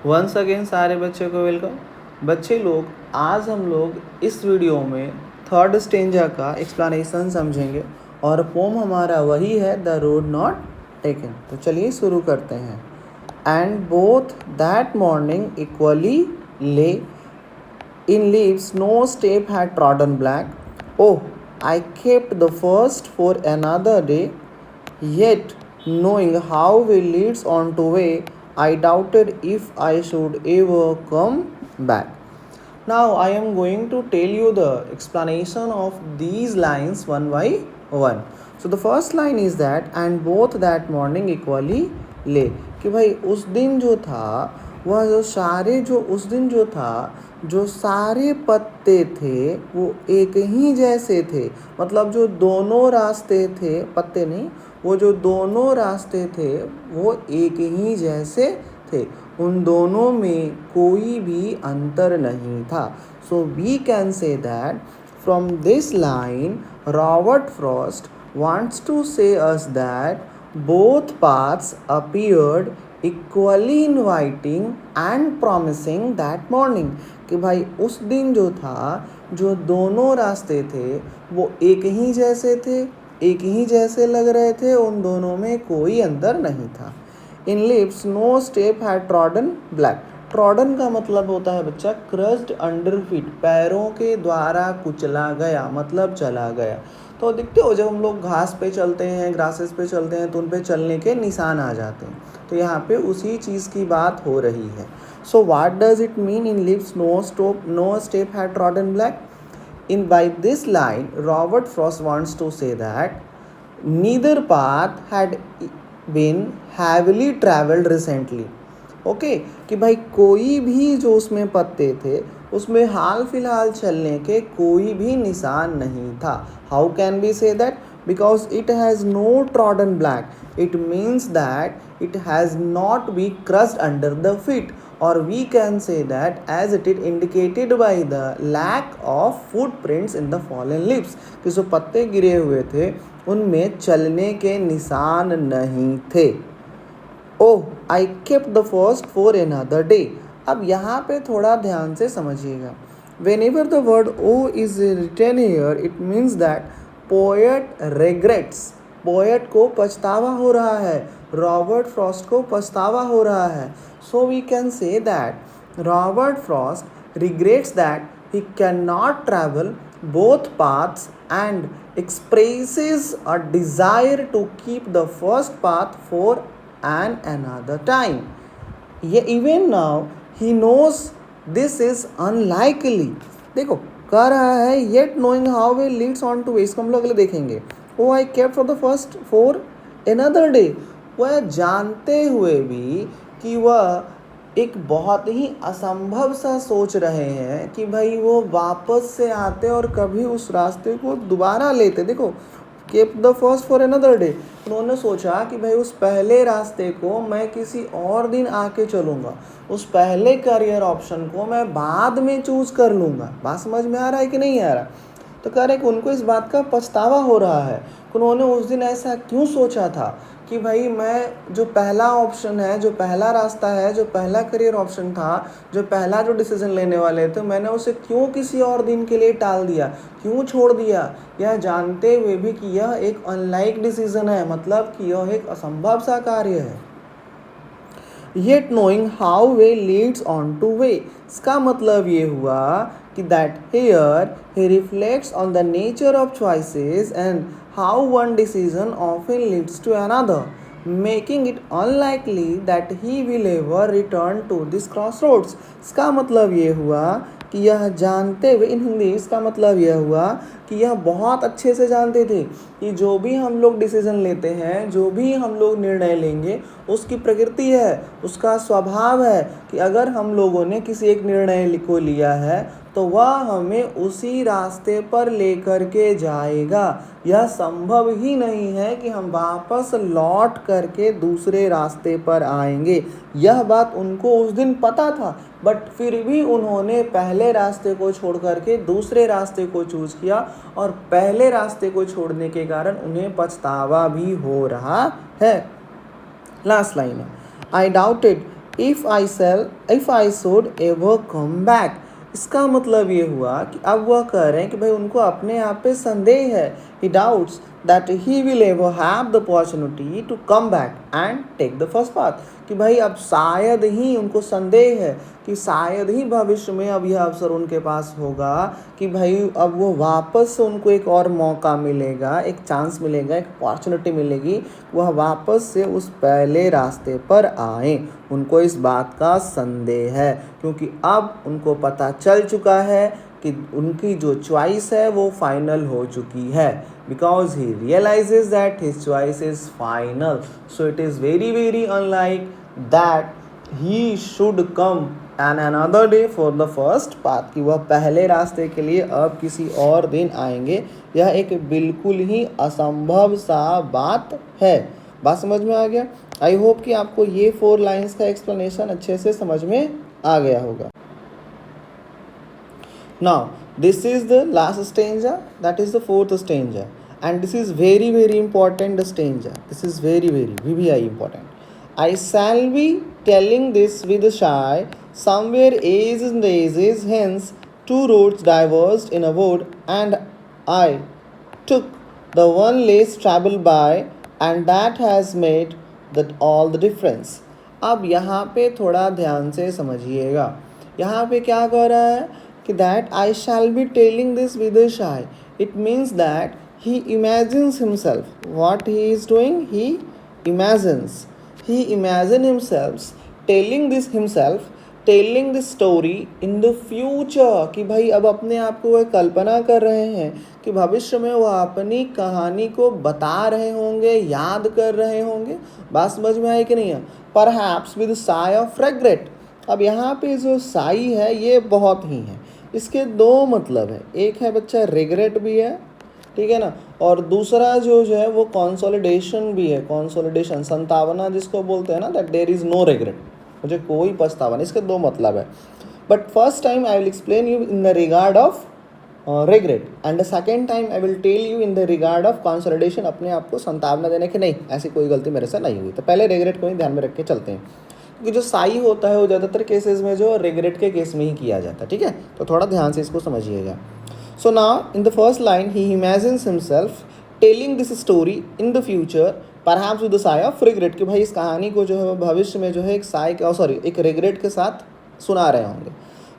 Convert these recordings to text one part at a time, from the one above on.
Once again सारे बच्चे को वेलकम। बच्चे लोग, आज हम लोग इस वीडियो में थर्ड स्टेंजा का एक्सप्लेनेशन समझेंगे और पोम हमारा वही है द रोड नॉट टेकन। तो चलिए शुरू करते हैं। And both that morning equally lay in leaves no step had trodden black. Oh, I kept the first for another day, yet knowing how we leads on to way, I doubted if I should ever come back. Now I am going to tell you the explanation of these lines one by one. So the first line is that and both that morning equally lay, कि भाई उस दिन जो था वह उस दिन जो था जो सारे पत्ते थे वो एक ही जैसे थे। मतलब जो दोनों रास्ते थे, पत्ते नहीं, वो जो दोनों रास्ते थे वो एक ही जैसे थे, उन दोनों में कोई भी अंतर नहीं था। So we can say that from this line Robert Frost wants to say us that both paths appeared equally inviting and promising that morning, कि भाई उस दिन जो था जो दोनों रास्ते थे वो एक ही जैसे थे, एक ही जैसे लग रहे थे, उन दोनों में कोई अंतर नहीं था। In lips no step had trodden black. Trodden का मतलब होता है बच्चा क्रस्ड अंडर फीट, पैरों के द्वारा कुचला गया, मतलब चला गया। तो देखते हो जब हम लोग घास पे चलते हैं, ग्रासेस पे चलते हैं तो उन पे चलने के निशान आ जाते हैं, तो यहाँ पे उसी चीज़ की बात हो रही है। So what does it mean in lips no step had trodden black? In by this line, Robert Frost wants to say that neither path had been heavily traveled recently. Okay कि भाई कोई भी जो उसमें पत्ते थे उसमें हाल फिलहाल चलने के कोई भी निशान नहीं था। How can we say that? Because it has no trodden black, it means that it has not be crushed under the feet, or we can say that as it is indicated by the lack of footprints in the fallen leaves, कि जो पत्ते गिरे हुए थे उनमें चलने के निशान नहीं थे। Oh, I kept the first for another day. अब यहाँ पे थोड़ा ध्यान से समझिएगा। Whenever the word oh is written here, it means that poet regrets, poet को पछतावा हो रहा है, रॉबर्ट फ्रॉस्ट को पछतावा हो रहा है। So we can say that Robert Frost regrets that he can not travel both paths and expresses a desire to keep the first path for an another time. ये even now he knows this is unlikely. देखो कह रहा है yet knowing how way leads on to way, इसको हम लोग अगले देखेंगे। Oh I kept for the first for another day, वह जानते हुए भी कि वह एक बहुत ही असंभव सा सोच रहे हैं कि भाई वो वापस से आते और कभी उस रास्ते को दोबारा लेते। देखो kept the first for another day, उन्होंने सोचा कि भाई उस पहले रास्ते को मैं किसी और दिन आके चलूँगा, उस पहले करियर ऑप्शन को मैं बाद में चूज़ कर लूँगा। बात समझ में आ रहा है कि नहीं आ रहा? तो कह रहे कि उनको इस बात का पछतावा हो रहा है कि उन्होंने उस दिन ऐसा क्यों सोचा था कि भाई मैं जो पहला ऑप्शन है, जो पहला रास्ता है, जो पहला करियर ऑप्शन था, जो पहला जो डिसीजन लेने वाले थे, मैंने उसे क्यों किसी और दिन के लिए टाल दिया, क्यों छोड़ दिया, यह जानते हुए भी कि यह एक अनलाइक डिसीजन है, मतलब कि यह एक असंभव सा कार्य है। Yet knowing how way leads on to वे, इसका मतलब ये हुआ कि that here he reflects on the nature of choices and how one decision often leads to another, making it unlikely that he will ever return to this crossroads. इसका मतलब ये हुआ कि यह जानते हुए, इन हिंदी इसका मतलब यह हुआ कि यह बहुत अच्छे से जानते थे कि जो भी हम लोग डिसीजन लेते हैं, जो भी हम लोग निर्णय लेंगे, उसकी प्रकृति है, उसका स्वभाव है कि अगर हम लोगों ने किसी एक निर्णय को लिया है तो वह हमें उसी रास्ते पर लेकर के जाएगा। यह संभव ही नहीं है कि हम वापस लौट करके दूसरे रास्ते पर आएंगे। यह बात उनको उस दिन पता था, बट फिर भी उन्होंने पहले रास्ते को छोड़ करके दूसरे रास्ते को चूज़ किया और पहले रास्ते को छोड़ने के कारण उन्हें पछतावा भी हो रहा है। लास्ट लाइन है, आई doubted if I should ever come back. इसका मतलब ये हुआ कि अब वह कह रहे हैं कि भाई उनको अपने आप पे संदेह है। He doubts that he will ever have the opportunity to come back and take the first path. कि भाई अब शायद ही उनको संदेह है कि शायद ही भविष्य में अब यह अवसर उनके पास होगा कि भाई अब वो वापस से उनको एक और मौका मिलेगा, एक चांस मिलेगा, एक अपॉर्चुनिटी मिलेगी, वह वापस से उस पहले रास्ते पर आए। उनको इस बात का संदेह है क्योंकि अब उनको पता चल चुका है कि उनकी जो चॉइस है वो फाइनल हो चुकी है। Because he realises that his choice is final, so it is very very unlike that he should come an another day for the first path, कि वह पहले रास्ते के लिए अब किसी और दिन आएंगे। यह एक बिल्कुल ही असंभव सा बात है। बात समझ में आ गया? आई होप कि आपको ये 4 लाइन्स का एक्सप्लेनेशन अच्छे से समझ में आ गया होगा। Now, this is the last stanza, that is the 4th stanza, and this is very very important stanza. This is very very important. I shall be telling this with a shy, somewhere ages and ages hence, 2 roads diverged in a wood, and I took the one less traveled by, and that has made that all the difference. अब यहाँ पे थोड़ा ध्यान से समझिएगा। यहाँ पे क्या कह रहा है कि that I shall be telling this with a shy. It means that he imagines himself. What he is doing? He imagines. He imagine himself telling this story in the future. कि भाई अब अपने आप को वह कल्पना कर रहे हैं कि भविष्य में वह अपनी कहानी को बता रहे होंगे, याद कर रहे होंगे। बात समझ में आई कि नहीं है? Perhaps with a sigh of regret. अब यहाँ पे जो साई है ये बहुत ही है। इसके 2 मतलब है। एक है बच्चा रिग्रेट भी है, ठीक है ना, और दूसरा जो है वो कॉन्सोलिडेशन भी है। कॉन्सोलिडेशन, संतावना जिसको बोलते हैं ना, that there is no regret, मुझे कोई पछतावा नहीं। इसके 2 मतलब है। But first time I will explain you in the regard of regret, and the second time I will tell you in the regard of consolidation, अपने आप को संतावना देने की नहीं ऐसी कोई गलती मेरे से नहीं हुई। तो पहले रिग्रेट को ही ध्यान में रख के चलते हैं, क्योंकि जो साई होता है वो ज़्यादातर केसेस में जो रिग्रेट के केस में ही किया जाता है, ठीक है। तो थोड़ा ध्यान से इसको समझिएगा। So now in the first line, he imagines himself telling this story in the future perhaps with the sigh of regret, कि भाई इस कहानी को जो है भविष्य में जो है एक रिग्रेट के साथ सुना रहे होंगे।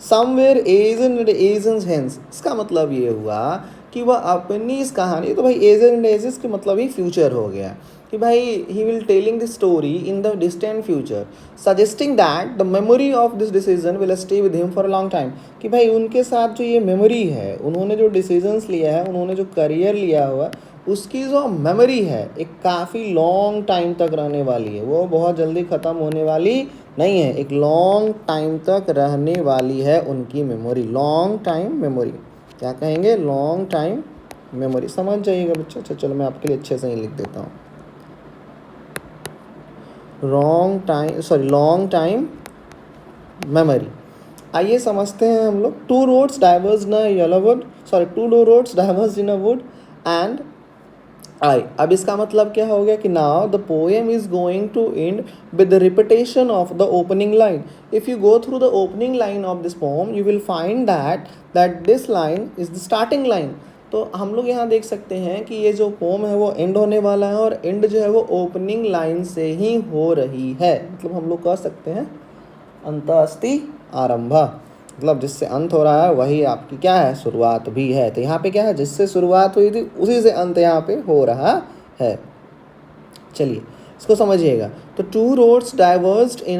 समवेयर एजेंस हेंस, इसका मतलब ये हुआ कि वह अपनी इस कहानी, तो भाई एजेस के मतलब ही फ्यूचर हो गया कि भाई he will telling this story in the distant future, suggesting that the memory of this decision will stay with him for a long time, कि भाई उनके साथ जो ये मेमोरी है, उन्होंने जो डिसीजंस लिया है, उन्होंने जो करियर लिया हुआ, उसकी जो मेमोरी है एक काफ़ी लॉन्ग टाइम तक रहने वाली है। वो बहुत जल्दी ख़त्म होने वाली नहीं है, एक लॉन्ग टाइम तक रहने वाली है उनकी मेमोरी। लॉन्ग टाइम मेमोरी क्या कहेंगे? Long time memory. समझ जाइएगा बच्चों। अच्छा चलो मैं आपके लिए अच्छे से ही लिख देता हूँ। Long time memory. आइए समझते हैं हम लोग। 2 roads diverged in a wood and I। अब इसका मतलब क्या हो गया कि now the poem is going to end with the repetition of the opening line. If you go through the opening line of this poem, you will find that this line is the starting line. तो हम लोग यहाँ देख सकते हैं कि ये जो पोम है वो एंड होने वाला है, और एंड जो है वो ओपनिंग लाइन से ही हो रही है। मतलब हम लोग कह सकते हैं अंतः अस्ति आरंभा, मतलब जिससे अंत हो रहा है वही आपकी क्या है? शुरुआत भी है। तो यहाँ पे क्या है? जिससे शुरुआत हुई थी उसी से अंत यहाँ पे हो रहा है। चलिए इसको समझिएगा। तो 2 roads diverged in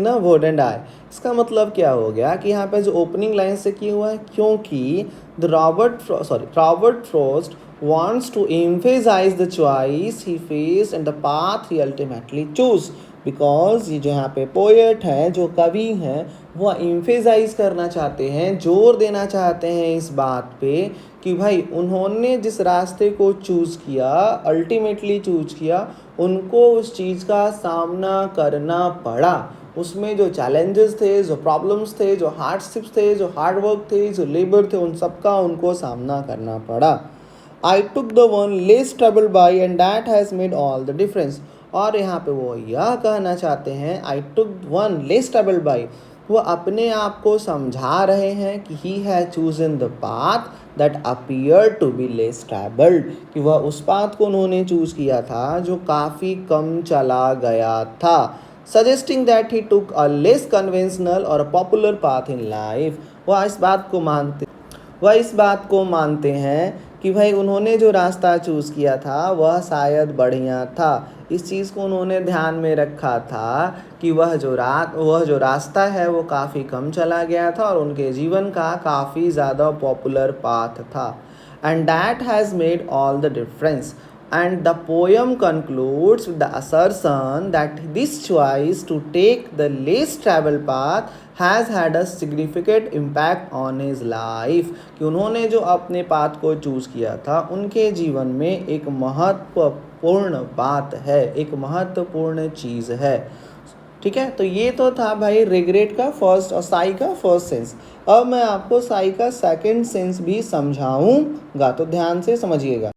a wood and I, इसका मतलब क्या हो गया कि यहाँ पे जो ओपनिंग लाइन से किया हुआ है, क्योंकि Robert Frost wants to emphasize the choice he faced and the path he ultimately chose, because ये जो यहाँ पे पोएट हैं, जो कवि हैं, वो एम्फेसाइज करना चाहते हैं, जोर देना चाहते हैं इस बात पे कि भाई उन्होंने जिस रास्ते को चूज़ किया, अल्टीमेटली चूज़ किया, उनको उस चीज़ का सामना करना पड़ा। उसमें जो चैलेंजेस थे, जो प्रॉब्लम्स थे, जो हार्डशिप्स थे, जो हार्ड वर्क थे, जो लेबर थे, उन सब का उनको सामना करना पड़ा। I took the one less troubled by and that has made all the difference। और यहाँ पे वो यह कहना चाहते हैं I took one less travelled by, वो अपने आप को समझा रहे हैं कि he has chosen the path that appear to be less travelled, कि वह उस पाथ को उन्होंने चूज किया था जो काफ़ी कम चला गया था, suggesting that he took a less conventional और पॉपुलर पाथ इन लाइफ। वह इस बात को मानते हैं कि भाई उन्होंने जो रास्ता चूज़ किया था वह शायद बढ़िया था। इस चीज़ को उन्होंने ध्यान में रखा था कि वह जो रास्ता है वो काफ़ी कम चला गया था और उनके जीवन का काफ़ी ज़्यादा पॉपुलर पाथ था। And that has made all the difference. And the poem concludes with the assertion that this choice to take the less traveled path has had a significant impact on his life, कि उन्होंने जो अपने path को choose किया था उनके जीवन में एक महत्वपूर्ण बात है, एक महत्वपूर्ण चीज़ है। ठीक है, तो ये तो था भाई रिग्रेट का फर्स्ट और साई का फर्स्ट सेंस। अब मैं आपको साई का सेकंड सेंस भी समझाऊंगा, तो ध्यान से समझिएगा।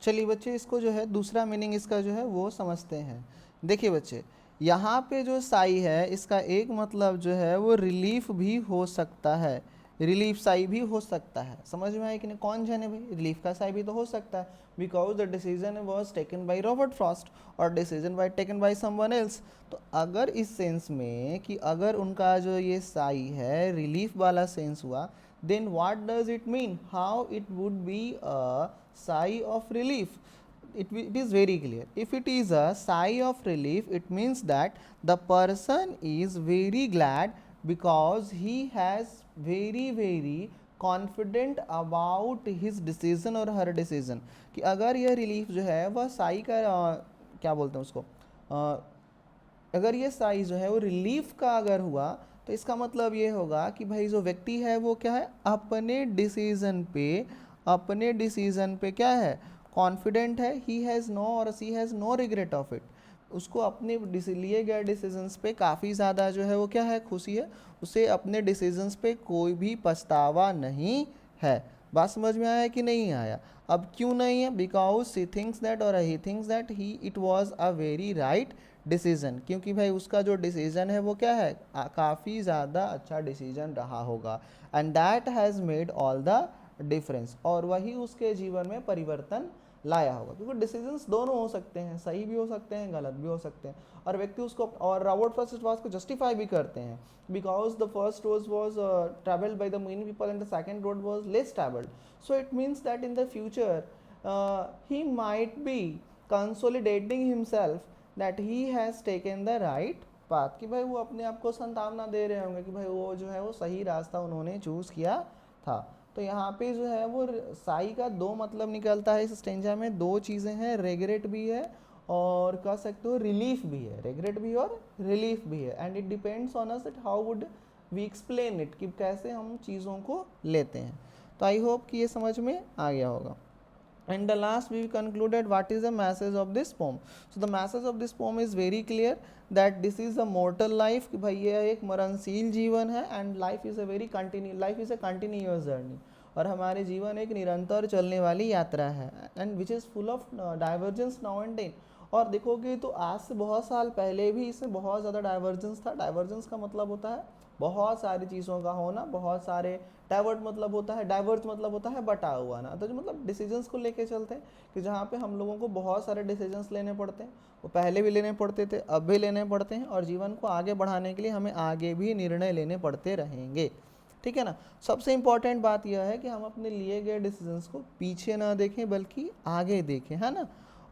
चलिए बच्चे, इसको जो है दूसरा मीनिंग इसका जो है वो समझते हैं। देखिए बच्चे, यहाँ पे जो साई है इसका एक मतलब जो है वो रिलीफ भी हो सकता है, रिलीफ साई भी हो सकता है। समझ में आया कि नहीं? कौन जाने भाई, रिलीफ का साई भी तो हो सकता है, because the decision was taken by Robert Frost और decision by taken by someone else. तो अगर इस सेंस में कि अगर उनका जो ये साई है रिलीफ वाला सेंस हुआ, then what does it mean, how it would be a sigh of relief? It is very clear. If it is a sigh of relief, it means that the person is very glad because he has very confident about his decision or her decision। कि अगर यह relief जो है वह साई का क्या बोलते हैं उसको, अगर ये साई जो है वो रिलीफ का अगर हुआ तो इसका मतलब ये होगा कि भाई जो व्यक्ति है वो क्या है, अपने डिसीजन पे क्या है, कॉन्फिडेंट है। ही हैज़ नो और she has no regret of it. उसको अपने लिए गए डिसीजंस पे काफ़ी ज़्यादा जो है वो क्या है, खुशी है। उसे अपने डिसीजंस पे कोई भी पछतावा नहीं है। बात समझ में आया कि नहीं आया? अब क्यों नहीं है? बिकॉज सी थिंक्स दैट और he thinks that he it was a very right decision, क्योंकि भाई उसका जो डिसीजन है वो क्या है, काफ़ी ज़्यादा अच्छा डिसीजन रहा होगा। And that has made all the difference, और वही उसके जीवन में परिवर्तन लाया होगा। क्योंकि डिसीजंस दोनों हो सकते हैं, सही भी हो सकते हैं, गलत भी हो सकते हैं, और व्यक्ति उसको और रॉबर्ट फ्रॉस्ट इस बात को जस्टिफाई भी करते हैं, because the first road was travelled by the many people and the second road was less travelled. So it means that in the future he might be consolidating himself that he has taken the right path, कि भाई वो अपने आप को संतावना दे रहे होंगे कि भाई वो जो है वो सही रास्ता उन्होंने चूज़ किया था। तो यहाँ पे जो है वो साई का दो मतलब निकलता है इस स्टेंजा में, दो चीज़ें हैं, रेगरेट भी है और कह सकते हो रिलीफ भी है, रेगरेट भी और रिलीफ भी है। And it depends on us that how would we explain it, कि कैसे हम चीज़ों को लेते हैं। तो आई होप कि ये समझ में आ गया होगा। And the last we concluded what is the message of this poem. So the message of this poem is very clear that this is a mortal life, कि भाई ये एक मरणशील जीवन है, and life is a continuous journey, और हमारे जीवन एक निरंतर चलने वाली यात्रा है, and which is full of divergence now and then। और देखोगे तो आज से बहुत साल पहले भी इसमें बहुत ज़्यादा डाइवर्जेंस था। डाइवर्जेंस का मतलब होता है बहुत सारी चीज़ों का होना, बहुत सारे डाइवर्ट मतलब होता है बटा हुआ ना। तो जो मतलब डिसीजंस को लेके चलते हैं कि जहाँ पे हम लोगों को बहुत सारे डिसीजंस लेने पड़ते हैं, वो पहले भी लेने पड़ते थे, अब भी लेने पड़ते हैं, और जीवन को आगे बढ़ाने के लिए हमें आगे भी निर्णय लेने पड़ते रहेंगे। ठीक है ना? सबसे इम्पॉर्टेंट बात यह है कि हम अपने लिए गए डिसीजंस को पीछे ना देखें बल्कि आगे देखें, है ना,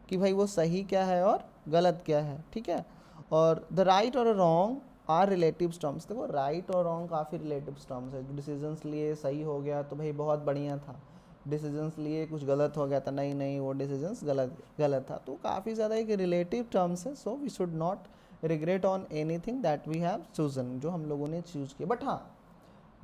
कि भाई वो सही क्या है और गलत क्या है। ठीक है? और द राइट और रॉन्ग आर रिलेटिव टर्म्स। देखो राइट और रॉन्ग काफ़ी रिलेटिव टर्म्स है। डिसीजंस लिए सही हो गया तो भाई बहुत बढ़िया था, डिसीजंस लिए कुछ गलत हो गया था, नहीं वो डिसीजंस गलत था। तो काफ़ी ज़्यादा एक रिलेटिव टर्म्स है। So we should not regret on anything that we have chosen, जो हम लोगों ने चूज़ किया। बट हाँ,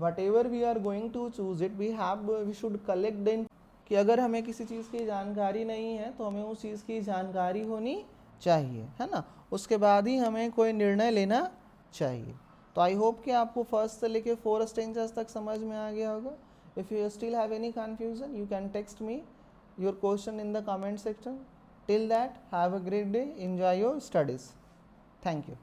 whatever we are going to choose it we should collect the, कि अगर हमें किसी चीज़ की जानकारी नहीं है तो हमें उस चीज़ की जानकारी होनी चाहिए, है ना, उसके बाद ही हमें कोई निर्णय लेना चाहिए। तो आई होप कि आपको फर्स्ट से लेके 4 स्टेंजेस तक समझ में आ गया होगा। If you still have any confusion you can text me your question in the comment section. Till that, have a great day. Enjoy your studies. Thank you.